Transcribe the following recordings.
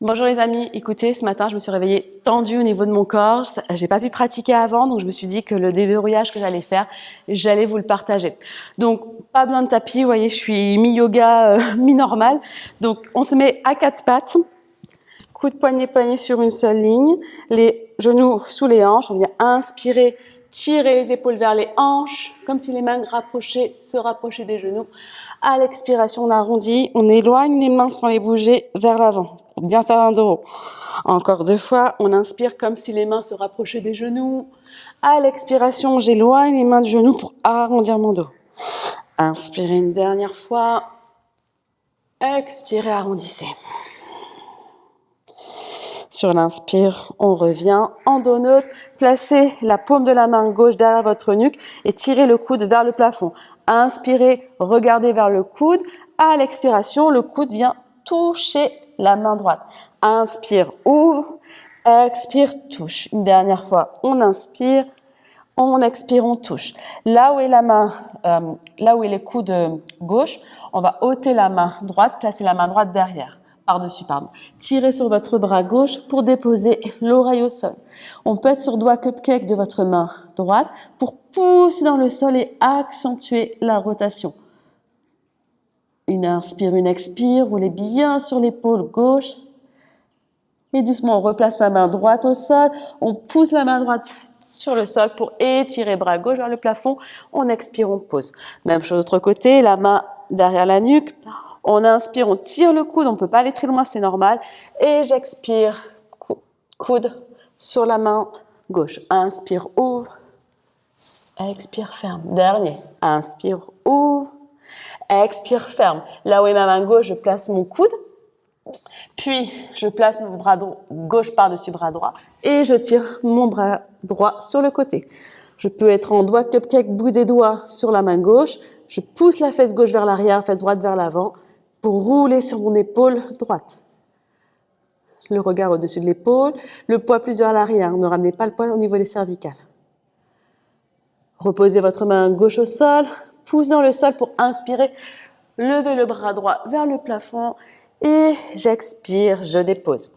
Bonjour les amis, écoutez, ce matin je me suis réveillée tendue au niveau de mon corps, j'ai pas pu pratiquer avant donc je me suis dit que le déverrouillage que j'allais faire, j'allais vous le partager. Donc pas besoin de tapis, vous voyez je suis mi-yoga, mi-normal. Donc on se met à quatre pattes, coup de poignet sur une seule ligne, les genoux sous les hanches, on vient inspirer, tirer les épaules vers les hanches, comme si les mains se rapprochaient des genoux. À l'expiration, on arrondit, on éloigne les mains sans les bouger vers l'avant, pour bien faire un dos. Encore deux fois, on inspire comme si les mains se rapprochaient des genoux. À l'expiration, j'éloigne les mains du genou pour arrondir mon dos. Inspirez une dernière fois. Expirez, arrondissez. Sur l'inspire, on revient en dos neutre. Placez la paume de la main gauche derrière votre nuque et tirez le coude vers le plafond. Inspirez, regardez vers le coude. À l'expiration, le coude vient toucher la main droite. Inspire, ouvre. Expire, touche. Une dernière fois, on inspire. On expire, on touche. Là où est la main, là où est le coude gauche, on va ôter la main droite, placer la main droite derrière. Par-dessus, pardon. Tirez sur votre bras gauche pour déposer l'oreille au sol. On peut être sur doigt cupcake de votre main droite pour pousser dans le sol et accentuer la rotation. Une inspire, une expire, roulez bien sur l'épaule gauche. Et doucement, on replace la main droite au sol. On pousse la main droite sur le sol pour étirer bras gauche vers le plafond. On expire, on pose. Même chose de l'autre côté, la main derrière la nuque. On inspire, on tire le coude, on ne peut pas aller très loin, c'est normal. Et j'expire, coude sur la main gauche. Inspire, ouvre. Expire, ferme. Dernier. Inspire, ouvre. Expire, ferme. Là où est ma main gauche, je place mon coude. Puis, je place mon bras gauche par-dessus bras droit. Et je tire mon bras droit sur le côté. Je peux être en doigt cupcake, bout des doigts sur la main gauche. Je pousse la fesse gauche vers l'arrière, la fesse droite vers l'avant pour rouler sur mon épaule droite. Le regard au-dessus de l'épaule, le poids plus vers l'arrière. Ne ramenez pas le poids au niveau des cervicales. Reposez votre main gauche au sol, poussez dans le sol pour inspirer. Levez le bras droit vers le plafond et j'expire, je dépose.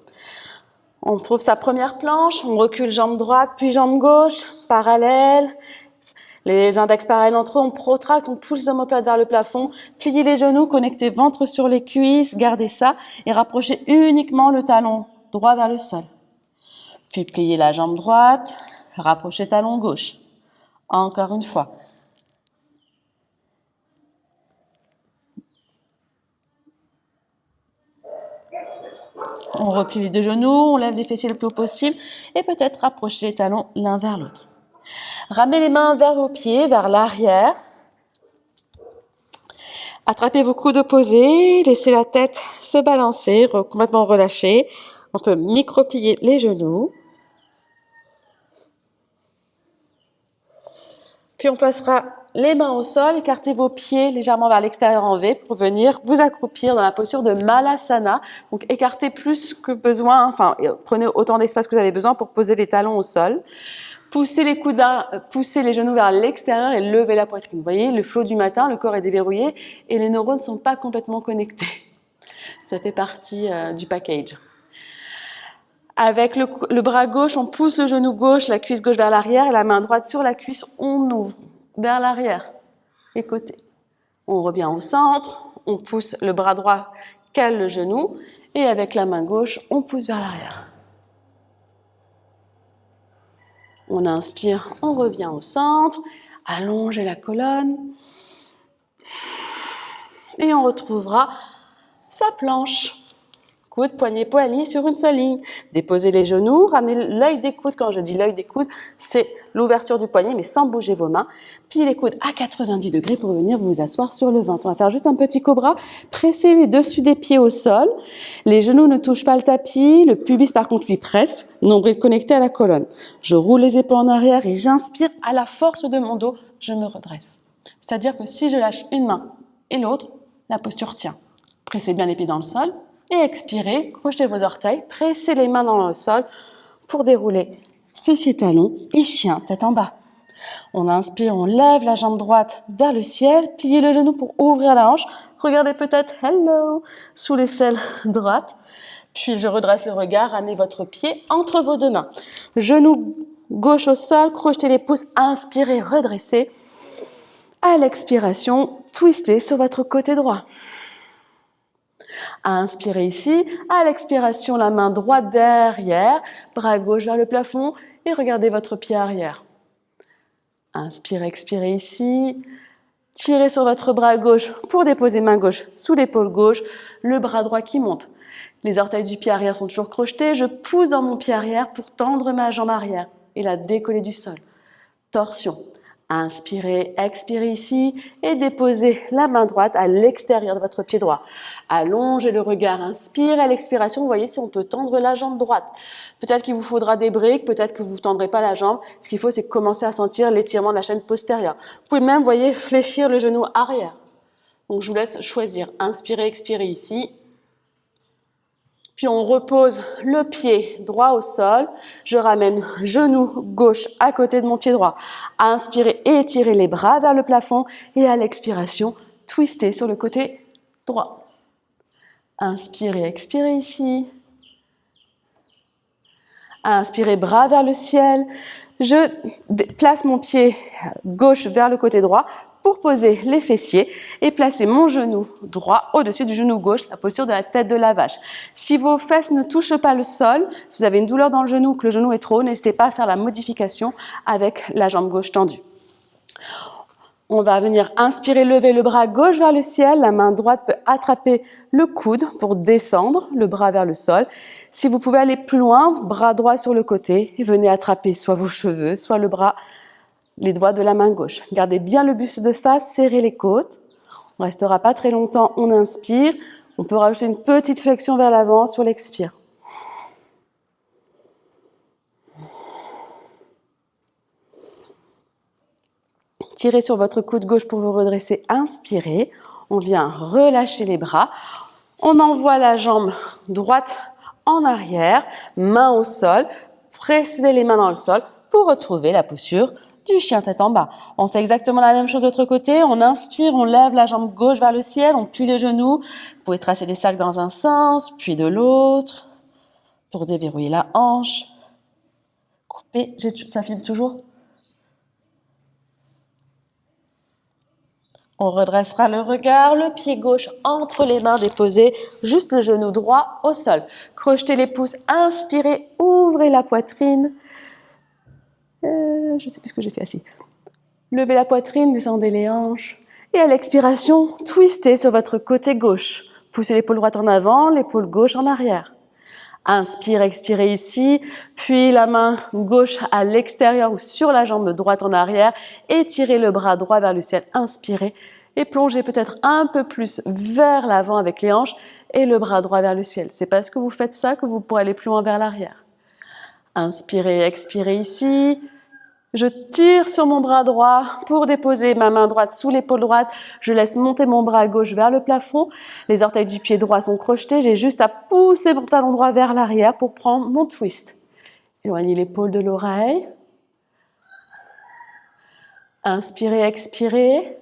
On trouve sa première planche, on recule jambe droite puis jambe gauche, parallèle. Les index parallèles entre eux, on protracte, on pousse les omoplates vers le plafond, pliez les genoux, connectez ventre sur les cuisses, gardez ça et rapprochez uniquement le talon droit vers le sol. Puis pliez la jambe droite, rapprochez talon gauche. Encore une fois. On replie les deux genoux, on lève les fessiers le plus haut possible et peut-être rapprocher les talons l'un vers l'autre. Ramenez les mains vers vos pieds, vers l'arrière. Attrapez vos coudes opposés, laissez la tête se balancer, complètement relâcher. On peut micro-plier les genoux. Puis on placera les mains au sol, écartez vos pieds légèrement vers l'extérieur en V pour venir vous accroupir dans la posture de Malasana. Donc écartez plus que besoin, enfin prenez autant d'espace que vous avez besoin pour poser les talons au sol. Poussez les coudes, poussez les genoux vers l'extérieur et levez la poitrine. Vous voyez, le flow du matin, le corps est déverrouillé et les neurones ne sont pas complètement connectés. Ça fait partie du package. Avec le bras gauche, on pousse le genou gauche, la cuisse gauche vers l'arrière et la main droite sur la cuisse, on ouvre vers l'arrière et côté. On revient au centre, on pousse le bras droit, cale le genou et avec la main gauche, on pousse vers l'arrière. On inspire, on revient au centre, allongez la colonne et on retrouvera sa planche. Coude, poignet, poignet sur une seule ligne. Déposez les genoux, ramenez l'œil des coudes. Quand je dis l'œil des coudes, c'est l'ouverture du poignet, mais sans bouger vos mains. Puis les coudes à 90 degrés pour venir vous asseoir sur le ventre. On va faire juste un petit cobra. Pressez les dessus des pieds au sol. Les genoux ne touchent pas le tapis. Le pubis, par contre, lui presse. Nombril connecté à la colonne. Je roule les épaules en arrière et j'inspire à la force de mon dos. Je me redresse. C'est-à-dire que si je lâche une main et l'autre, la posture tient. Pressez bien les pieds dans le sol. Et expirez, crochetez vos orteils, pressez les mains dans le sol pour dérouler fessiers talons et chien, tête en bas. On inspire, on lève la jambe droite vers le ciel, pliez le genou pour ouvrir la hanche. Regardez peut-être hello sous l'aisselle droite. Puis je redresse le regard, ramenez votre pied entre vos deux mains. Genou gauche au sol, crochetez les pouces, inspirez, redressez. À l'expiration, twistez sur votre côté droit. Inspirez ici, à l'expiration, la main droite derrière, bras gauche vers le plafond et regardez votre pied arrière. Inspirez, expirez ici, tirez sur votre bras gauche pour déposer main gauche sous l'épaule gauche, le bras droit qui monte. Les orteils du pied arrière sont toujours crochetés, je pousse dans mon pied arrière pour tendre ma jambe arrière et la décoller du sol. Torsion. Inspirez, expirez ici et déposez la main droite à l'extérieur de votre pied droit. Allongez le regard, inspire à l'expiration, vous voyez si on peut tendre la jambe droite. Peut-être qu'il vous faudra des briques, peut-être que vous ne tendrez pas la jambe. Ce qu'il faut, c'est commencer à sentir l'étirement de la chaîne postérieure. Vous pouvez même, vous voyez, fléchir le genou arrière. Donc je vous laisse choisir. Inspirez, expirez ici. Puis on repose le pied droit au sol. Je ramène genou gauche à côté de mon pied droit. Inspirez et étirez les bras vers le plafond. Et à l'expiration, twistez sur le côté droit. Inspirez, expirez ici. Inspirez, bras vers le ciel. Je place mon pied gauche vers le côté droit pour poser les fessiers et placer mon genou droit au-dessus du genou gauche, la posture de la tête de la vache. Si vos fesses ne touchent pas le sol, si vous avez une douleur dans le genou ou que le genou est trop haut, n'hésitez pas à faire la modification avec la jambe gauche tendue. On va venir inspirer, lever le bras gauche vers le ciel. La main droite peut attraper le coude pour descendre le bras vers le sol. Si vous pouvez aller plus loin, bras droit sur le côté et venez attraper soit vos cheveux, soit le bras, les doigts de la main gauche. Gardez bien le buste de face, serrez les côtes. On ne restera pas très longtemps, on inspire. On peut rajouter une petite flexion vers l'avant sur l'expire. Tirez sur votre coude gauche pour vous redresser, inspirez. On vient relâcher les bras. On envoie la jambe droite en arrière, main au sol. Pressez les mains dans le sol pour retrouver la posture du chien tête en bas. On fait exactement la même chose de l'autre côté. On inspire, on lève la jambe gauche vers le ciel, on plie les genoux. Vous pouvez tracer des cercles dans un sens, puis de l'autre, pour déverrouiller la hanche. Coupez, ça filme toujours. On redressera le regard, le pied gauche entre les mains déposées, juste le genou droit au sol. Crochetez les pouces, inspirez, ouvrez la poitrine. Je ne sais plus ce que j'ai fait assis. Levez la poitrine, descendez les hanches. Et à l'expiration, twistez sur votre côté gauche. Poussez l'épaule droite en avant, l'épaule gauche en arrière. Inspire, expirez ici, puis la main gauche à l'extérieur ou sur la jambe droite en arrière. Étirez le bras droit vers le ciel, inspirez et plongez peut-être un peu plus vers l'avant avec les hanches et le bras droit vers le ciel. C'est parce que vous faites ça que vous pourrez aller plus loin vers l'arrière. Inspirez, expirez ici. Je tire sur mon bras droit pour déposer ma main droite sous l'épaule droite. Je laisse monter mon bras gauche vers le plafond. Les orteils du pied droit sont crochetés. J'ai juste à pousser mon talon droit vers l'arrière pour prendre mon twist. Éloignez l'épaule de l'oreille. Inspirez, expirez.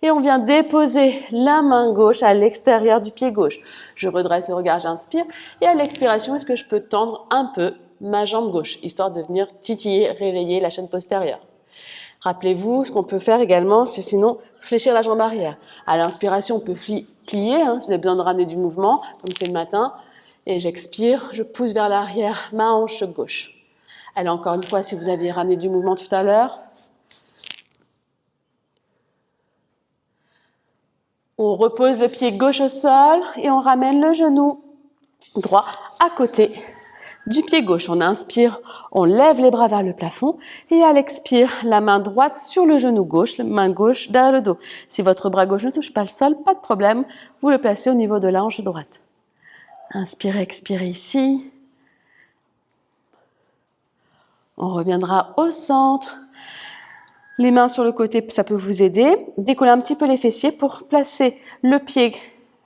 Et on vient déposer la main gauche à l'extérieur du pied gauche. Je redresse le regard, j'inspire. Et à l'expiration, est-ce que je peux tendre un peu ma jambe gauche, histoire de venir titiller, réveiller la chaîne postérieure. Rappelez-vous, ce qu'on peut faire également, c'est sinon fléchir la jambe arrière. À l'inspiration, on peut plier, si vous avez besoin de ramener du mouvement, comme c'est le matin. Et j'expire, je pousse vers l'arrière, ma hanche gauche. Allez, encore une fois, si vous aviez ramené du mouvement tout à l'heure. On repose le pied gauche au sol et on ramène le genou droit à côté du pied gauche. On inspire, on lève les bras vers le plafond et à l'expire, la main droite sur le genou gauche, la main gauche derrière le dos. Si votre bras gauche ne touche pas le sol, pas de problème, vous le placez au niveau de la hanche droite. Inspirez, expirez ici. On reviendra au centre. Les mains sur le côté, ça peut vous aider. Décollez un petit peu les fessiers pour placer le pied,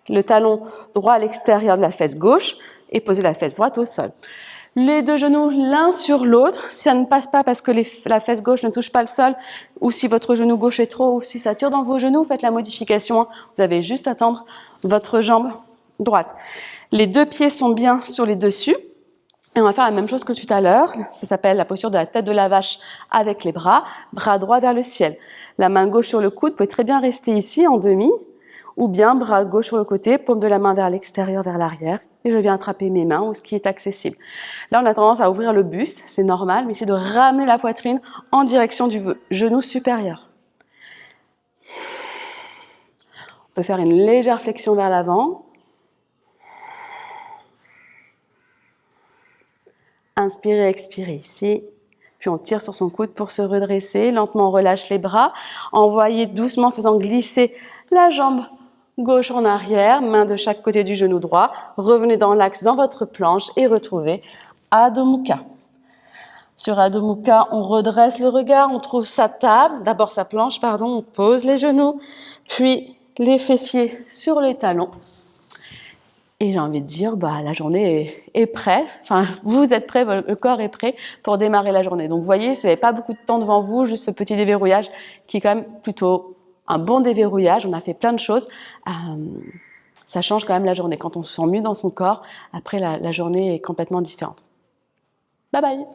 le talon droit à l'extérieur de la fesse gauche et poser la fesse droite au sol. Les deux genoux l'un sur l'autre. Si ça ne passe pas parce que la fesse gauche ne touche pas le sol ou si votre genou gauche est trop ou si ça tire dans vos genoux, faites la modification. Vous avez juste à tendre votre jambe droite. Les deux pieds sont bien sur les dessus. Et on va faire la même chose que tout à l'heure. Ça s'appelle la posture de la tête de la vache avec les bras droit vers le ciel. La main gauche sur le coude peut très bien rester ici en demi, ou bien bras gauche sur le côté, paume de la main vers l'extérieur, vers l'arrière, et je viens attraper mes mains ou ce qui est accessible. Là, on a tendance à ouvrir le buste, c'est normal, mais c'est de ramener la poitrine en direction du genou supérieur. On peut faire une légère flexion vers l'avant. Inspirez, expirez ici. Puis on tire sur son coude pour se redresser. Lentement, on relâche les bras. Envoyez doucement, faisant glisser la jambe gauche en arrière, main de chaque côté du genou droit. Revenez dans l'axe dans votre planche et retrouvez Adho Mukha. Sur Adho Mukha, on redresse le regard, on trouve sa table, d'abord sa planche, pardon, on pose les genoux, puis les fessiers sur les talons. Et j'ai envie de dire, la journée est prête, enfin vous êtes prêts, le corps est prêt pour démarrer la journée. Donc vous voyez, si vous n'avez pas beaucoup de temps devant vous, juste ce petit déverrouillage qui est quand même plutôt un bon déverrouillage, on a fait plein de choses, ça change quand même la journée. Quand on se sent mieux dans son corps, après la journée est complètement différente. Bye bye.